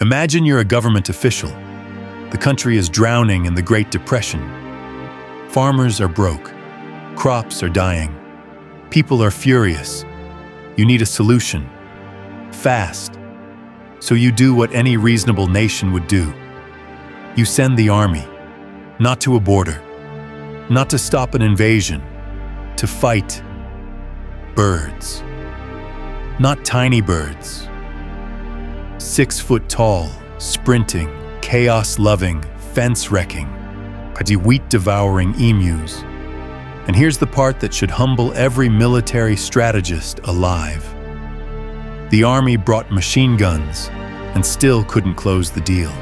Imagine you're a government official. The country is drowning in the Great Depression. Farmers are broke. Crops are dying. People are furious. You need a solution. Fast. So you do what any reasonable nation would do. You send the army, not to a border, not to stop an invasion, to fight birds. Not tiny birds. 6 foot tall, sprinting, chaos-loving, fence-wrecking, wheat-devouring emus. And here's the part that should humble every military strategist alive. The army brought machine guns and still couldn't close the deal.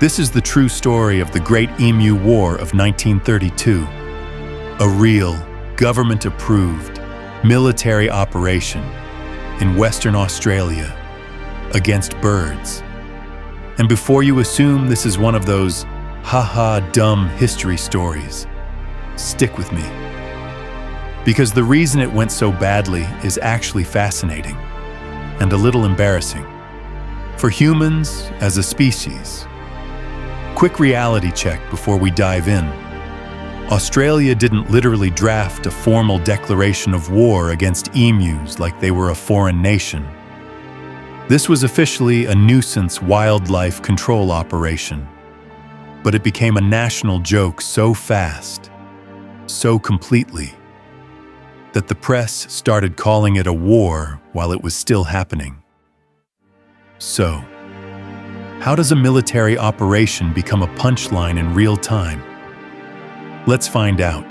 This is the true story of the Great Emu War of 1932, a real, government-approved, military operation in Western Australia against birds. And before you assume this is one of those ha-ha dumb history stories, stick with me. Because the reason it went so badly is actually fascinating and a little embarrassing. For humans as a species. Quick reality check before we dive in. Australia didn't literally draft a formal declaration of war against emus like they were a foreign nation. This was officially a nuisance wildlife control operation. But it became a national joke so fast, so completely, that the press started calling it a war while it was still happening. So, how does a military operation become a punchline in real time? Let's find out.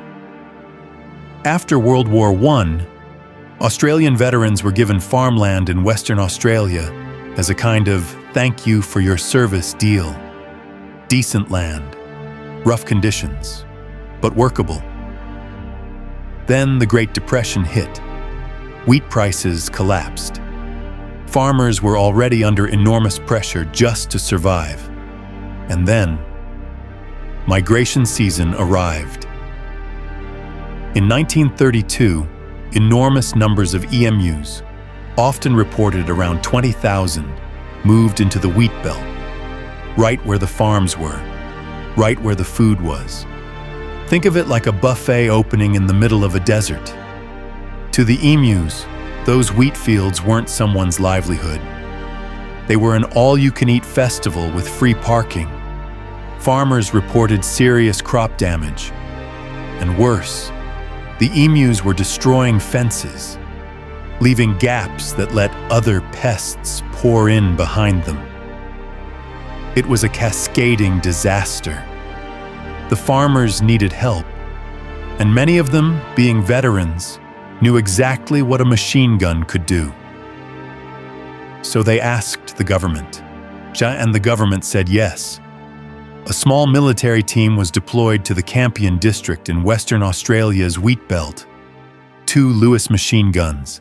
After World War I, Australian veterans were given farmland in Western Australia as a kind of thank you for your service deal. Decent land, rough conditions, but workable. Then the Great Depression hit. Wheat prices collapsed. Farmers were already under enormous pressure just to survive. And then, migration season arrived. In 1932, enormous numbers of emus, often reported around 20,000, moved into the wheat belt, right where the farms were, right where the food was. Think of it like a buffet opening in the middle of a desert. To the emus, those wheat fields weren't someone's livelihood. They were an all-you-can-eat festival with free parking. Farmers reported serious crop damage. And worse, the emus were destroying fences, leaving gaps that let other pests pour in behind them. It was a cascading disaster. The farmers needed help, and many of them, being veterans, knew exactly what a machine gun could do. So they asked the government, and the government said yes. A small military team was deployed to the Campion district in Western Australia's wheat belt. 2 Lewis machine guns,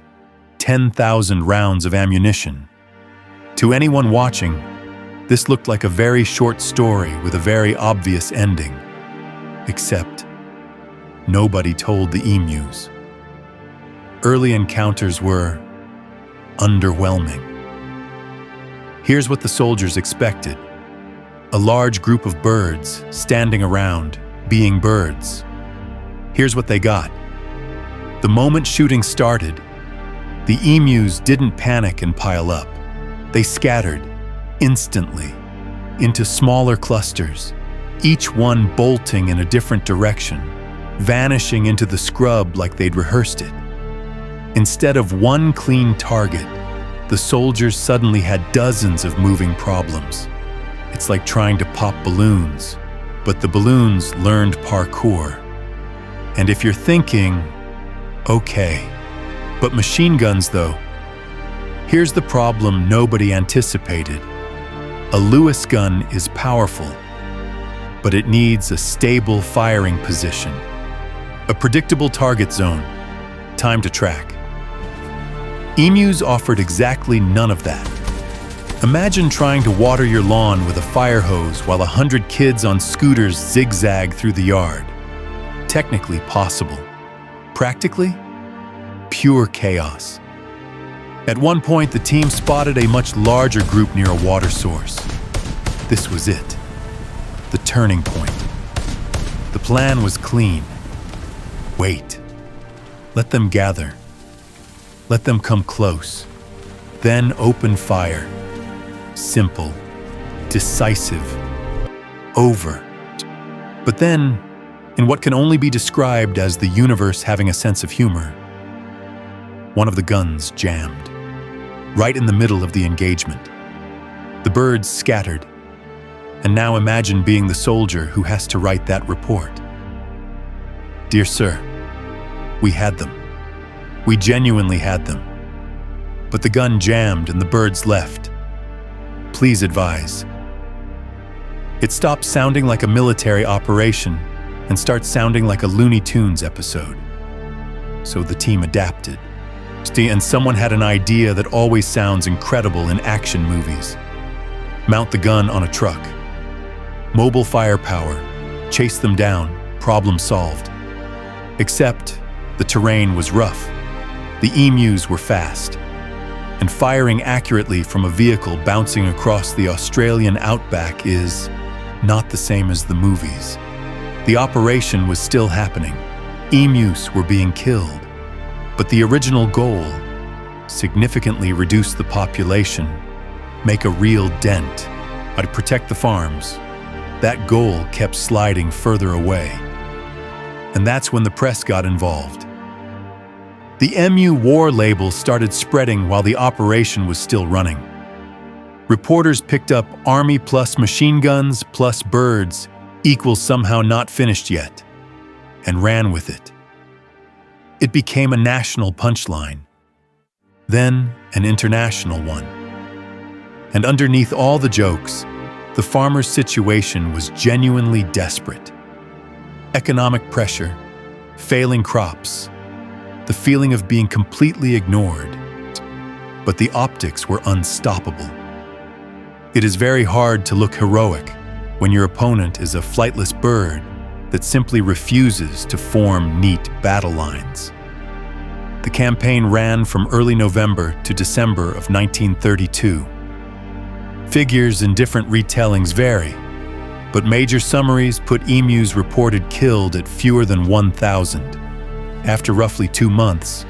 10,000 rounds of ammunition. To anyone watching, this looked like a very short story with a very obvious ending. Except, nobody told the emus. Early encounters were underwhelming. Here's what the soldiers expected. A large group of birds standing around, being birds. Here's what they got. The moment shooting started, the emus didn't panic and pile up. They scattered, instantly, into smaller clusters, each one bolting in a different direction, vanishing into the scrub like they'd rehearsed it. Instead of one clean target, the soldiers suddenly had dozens of moving problems. It's like trying to pop balloons, but the balloons learned parkour. And if you're thinking, okay, but machine guns though, here's the problem nobody anticipated. A Lewis gun is powerful, but it needs a stable firing position, a predictable target zone, time to track. Emus offered exactly none of that. Imagine trying to water your lawn with a fire hose while 100 kids on scooters zigzag through the yard. Technically possible. Practically, pure chaos. At one point, the team spotted a much larger group near a water source. This was it, the turning point. The plan was clean. Wait. Let them gather. Let them come close. Then open fire. Simple. Decisive. Over. But then, in what can only be described as the universe having a sense of humor, one of the guns jammed, right in the middle of the engagement. The birds scattered. And now imagine being the soldier who has to write that report. Dear sir, we had them. We genuinely had them. But the gun jammed and the birds left. Please advise. It stops sounding like a military operation and starts sounding like a Looney Tunes episode. So the team adapted. And someone had an idea that always sounds incredible in action movies. Mount the gun on a truck. Mobile firepower. Chase them down. Problem solved. Except the terrain was rough. The emus were fast. And firing accurately from a vehicle bouncing across the Australian outback is not the same as the movies. The operation was still happening. Emus were being killed. But the original goal, significantly reduce the population, make a real dent, to protect the farms, that goal kept sliding further away. And that's when the press got involved. The Emu War label started spreading while the operation was still running. Reporters picked up Army plus machine guns plus birds equals somehow not finished yet, and ran with it. It became a national punchline, then an international one. And underneath all the jokes, the farmers' situation was genuinely desperate. Economic pressure, failing crops, the feeling of being completely ignored. But the optics were unstoppable. It is very hard to look heroic when your opponent is a flightless bird that simply refuses to form neat battle lines. The campaign ran from early November to December of 1932. Figures in different retellings vary, but major summaries put emus reported killed at fewer than 1,000. After roughly 2 months,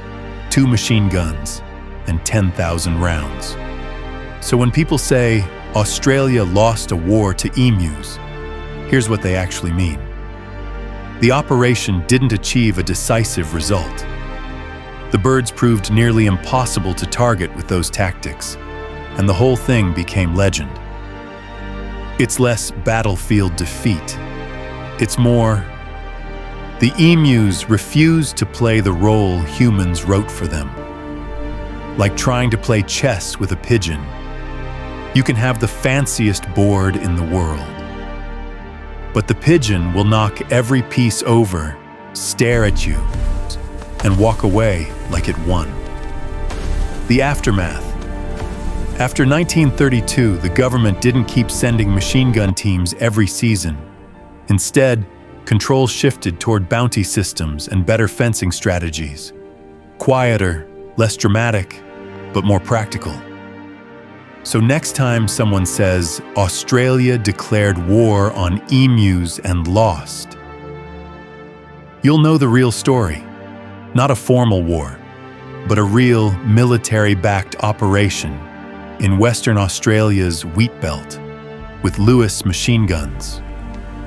2 machine guns, and 10,000 rounds. So when people say Australia lost a war to emus, here's what they actually mean. The operation didn't achieve a decisive result. The birds proved nearly impossible to target with those tactics, and the whole thing became legend. It's less battlefield defeat. It's more, the emus refused to play the role humans wrote for them. Like trying to play chess with a pigeon. You can have the fanciest board in the world, but the pigeon will knock every piece over, stare at you, and walk away like it won. The aftermath. After 1932, the government didn't keep sending machine gun teams every season. Instead, control shifted toward bounty systems and better fencing strategies. Quieter, less dramatic, but more practical. So next time someone says, Australia declared war on emus and lost, you'll know the real story. Not a formal war, but a real military-backed operation in Western Australia's wheat belt with Lewis machine guns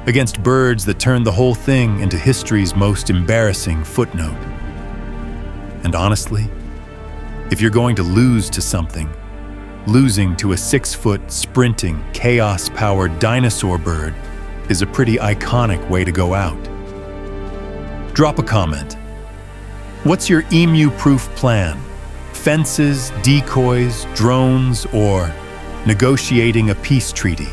against birds that turned the whole thing into history's most embarrassing footnote. And honestly, if you're going to lose to something, losing to a 6-foot, sprinting, chaos-powered dinosaur bird is a pretty iconic way to go out. Drop a comment. What's your emu-proof plan? Fences, decoys, drones, or negotiating a peace treaty?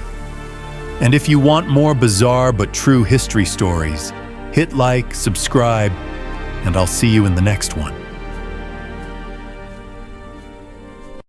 And if you want more bizarre but true history stories, hit like, subscribe, and I'll see you in the next one.